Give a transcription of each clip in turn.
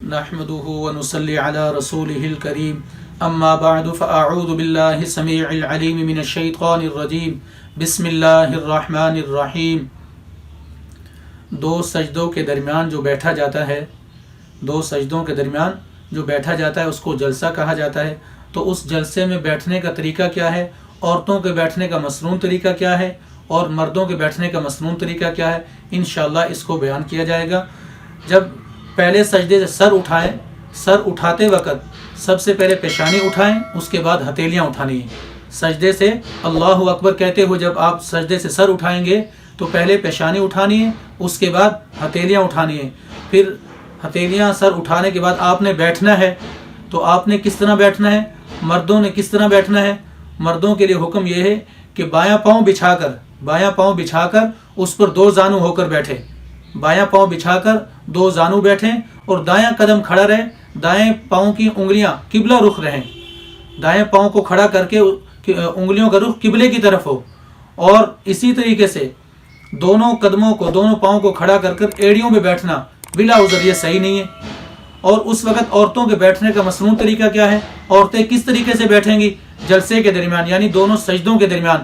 نحمده ونصلي على رسوله الكريم اما بعد فاعوذ بالله السميع العليم من الشيطان الرجيم بسم اللہ الرحمن الرحیم۔ دو سجدوں کے درمیان جو بیٹھا جاتا ہے اس کو جلسہ کہا جاتا ہے۔ تو اس جلسے میں بیٹھنے کا طریقہ کیا ہے، عورتوں کے بیٹھنے کا مسنون طریقہ کیا ہے اور مردوں کے بیٹھنے کا مسنون طریقہ کیا ہے، انشاءاللہ اس کو بیان کیا جائے گا۔ جب پہلے سجدے سے سر اٹھاتے وقت سب سے پہلے پیشانی اٹھائیں، اس کے بعد ہتھیلیاں اٹھانی ہیں۔ سجدے سے اللہ اکبر کہتے ہوئے جب آپ سجدے سے سر اٹھائیں گے تو پہلے پیشانی اٹھانی ہے، اس کے بعد ہتھیلیاں اٹھانی ہیں۔ پھر ہتھیلیاں سر اٹھانے کے بعد آپ نے بیٹھنا ہے۔ تو آپ نے کس طرح بیٹھنا ہے، مردوں نے کس طرح بیٹھنا ہے؟ مردوں کے لیے حکم یہ ہے کہ بایاں پاؤں بچھا کر اس پر دو زانو ہو کر بیٹھے، بایاں پاؤں بچھا کر دو زانو بیٹھیں اور دایاں قدم کھڑا رہے، دائیں پاؤں کی انگلیاں قبلہ رخ رہیں، دائیں پاؤں کو کھڑا کر کے انگلیوں کا رخ قبلے کی طرف ہو، اور اسی طریقے سے دونوں پاؤں کو کھڑا کر ایڑیوں پہ بیٹھنا بلا عذر یہ صحیح نہیں ہے۔ اور اس وقت عورتوں کے بیٹھنے کا مسنون طریقہ کیا ہے، عورتیں کس طریقے سے بیٹھیں گی جلسے کے درمیان، یعنی دونوں سجدوں کے درمیان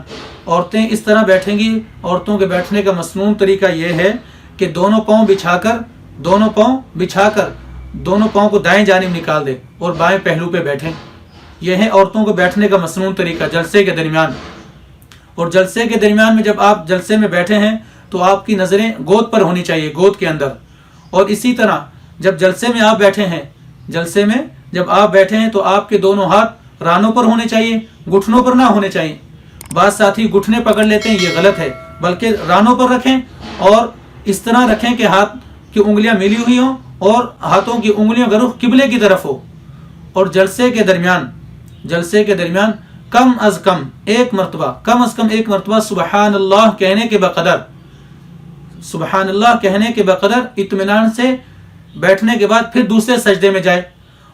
عورتیں اس طرح بیٹھیں گی۔ عورتوں کے بیٹھنے کا مسنون طریقہ یہ ہے کہ دونوں پاؤں بچھا کر دونوں پاؤں کو دائیں جانب نکال دے اور بائیں پہلو پہ بیٹھیں۔ یہ ہے عورتوں کو بیٹھنے کا مسنون طریقہ جلسے کے درمیان۔ اور جلسے کے درمیان میں جب آپ جلسے میں بیٹھے ہیں تو آپ کی نظریں گود پر ہونی چاہیے، گود کے اندر۔ اور اسی طرح جب جلسے میں آپ بیٹھے ہیں تو آپ کے دونوں ہاتھ رانوں پر ہونے چاہیے، گھٹنوں پر نہ ہونے چاہیے۔ بعض ساتھی گھٹنے پکڑ لیتے ہیں، یہ غلط ہے، بلکہ رانوں پر رکھیں اور اس طرح رکھیں کہ ہاتھ کی انگلیاں ملی ہوئی ہوں اور ہاتھوں کی انگلیوں کا رخ قبلے کی طرف ہو۔ اور جلسے کے درمیان کم از کم ایک مرتبہ سبحان اللہ کہنے کے بقدر اطمینان سے بیٹھنے کے بعد پھر دوسرے سجدے میں جائے۔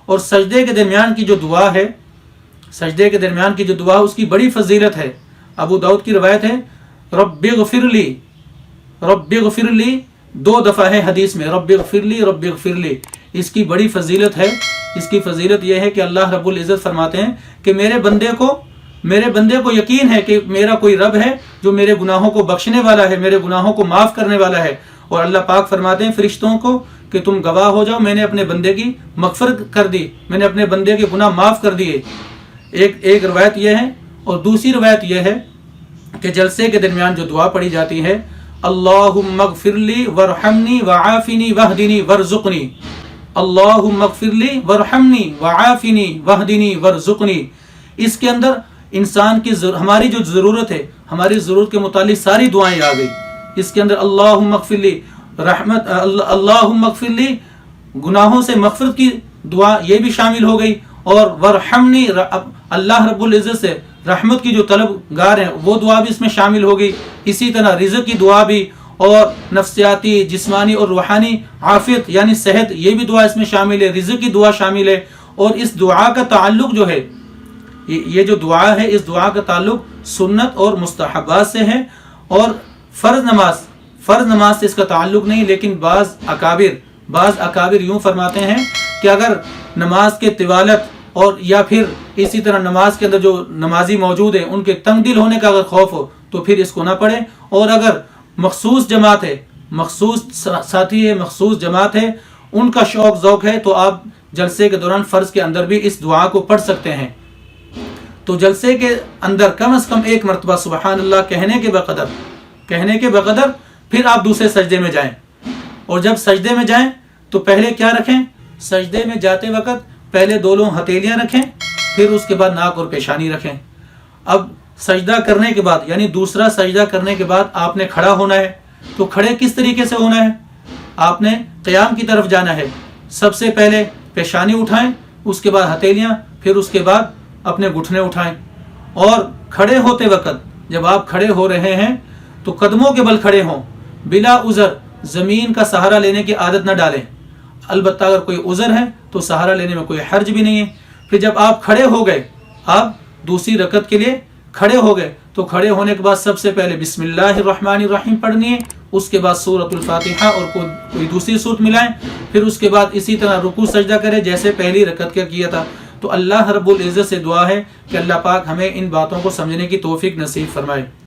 اور سجدے کے درمیان کی جو دعا اس کی بڑی فضیلت ہے۔ ابو داؤد کی روایت ہے، رب اغفر لی 2 دفعہ ہے حدیث میں، رب اغفر لی۔ اس کی بڑی فضیلت ہے۔ اس کی فضیلت یہ ہے کہ اللہ رب العزت فرماتے ہیں کہ میرے بندے کو یقین ہے کہ میرا کوئی رب ہے جو میرے گناہوں کو بخشنے والا ہے، میرے گناہوں کو معاف کرنے والا ہے۔ اور اللہ پاک فرماتے ہیں فرشتوں کو کہ تم گواہ ہو جاؤ، میں نے اپنے بندے کی مغفرت کر دی، میں نے اپنے بندے کے گناہ معاف کر دیے۔ ایک روایت یہ ہے۔ اور دوسری روایت یہ ہے کہ جلسے کے درمیان جو دعا پڑھی جاتی ہے، اللہم اغفر لی ورحمنی وعافنی واہدنی ورزقنی، اللہم اغفر لی ورحمنی وعافنی واہدنی ورزقنی۔ اس کے اندر انسان کی ہماری جو ضرورت ہے، ہماری ضرورت کے متعلق ساری دعائیں آ گئی۔ اس کے اندر اللہم اغفر لی اللہم اغفر لی گناہوں سے مغفرت کی دعا یہ بھی شامل ہو گئی، اور ورحمنی اللہ رب العزت سے رحمت کی جو طلب گار ہیں وہ دعا بھی اس میں شامل ہو گئی۔ اسی طرح رزق کی دعا بھی، اور نفسیاتی، جسمانی اور روحانی عافیت یعنی صحت، یہ بھی دعا اس میں شامل ہے، رزق کی دعا شامل ہے۔ اور اس دعا کا تعلق جو ہے، یہ جو دعا ہے اس دعا کا تعلق سنت اور مستحبات سے ہے، اور فرض نماز سے اس کا تعلق نہیں۔ لیکن بعض اکابر یوں فرماتے ہیں کہ اگر نماز کے طوالت اور یا پھر اسی طرح نماز کے اندر جو نمازی موجود ہیں ان کے تنگ دل ہونے کا اگر خوف ہو تو پھر اس کو نہ پڑھیں۔ اور اگر مخصوص جماعت ہے، مخصوص ساتھی ہے، مخصوص جماعت ہے، ان کا شوق ذوق ہے تو آپ جلسے کے دوران فرض کے اندر بھی اس دعا کو پڑھ سکتے ہیں۔ تو جلسے کے اندر کم از کم ایک مرتبہ سبحان اللہ کہنے کے بقدر پھر آپ دوسرے سجدے میں جائیں۔ اور جب سجدے میں جائیں تو پہلے کیا رکھیں؟ سجدے میں جاتے وقت پہلے دونوں ہتھیلیاں رکھیں، پھر اس کے بعد ناک اور پیشانی رکھیں۔ اب سجدہ کرنے کے بعد یعنی دوسرا سجدہ کرنے کے بعد آپ نے کھڑا ہونا ہے۔ تو کھڑے کس طریقے سے ہونا ہے؟ آپ نے قیام کی طرف جانا ہے۔ سب سے پہلے پیشانی اٹھائیں، اس کے بعد ہتھیلیاں، پھر اس کے بعد اپنے گھٹنے اٹھائیں۔ اور کھڑے ہوتے وقت جب آپ کھڑے ہو رہے ہیں تو قدموں کے بل کھڑے ہوں، بلا عذر زمین کا سہارا لینے کی عادت نہ ڈالیں۔ البتہ اگر کوئی عذر ہے تو سہارا لینے میں کوئی حرج بھی نہیں ہے۔ پھر جب آپ کھڑے ہو گئے، آپ دوسری رکعت کے لیے کھڑے ہو گئے، تو کھڑے ہونے کے بعد سب سے پہلے بسم اللہ الرحمن الرحیم پڑھنی ہے، اس کے بعد سورۃ الفاتحہ اور کوئی دوسری سورت ملائیں، پھر اس کے بعد اسی طرح رکوع سجدہ کرے جیسے پہلی رکعت کا کیا تھا۔ تو اللہ رب العزت سے دعا ہے کہ اللہ پاک ہمیں ان باتوں کو سمجھنے کی توفیق نصیب فرمائے۔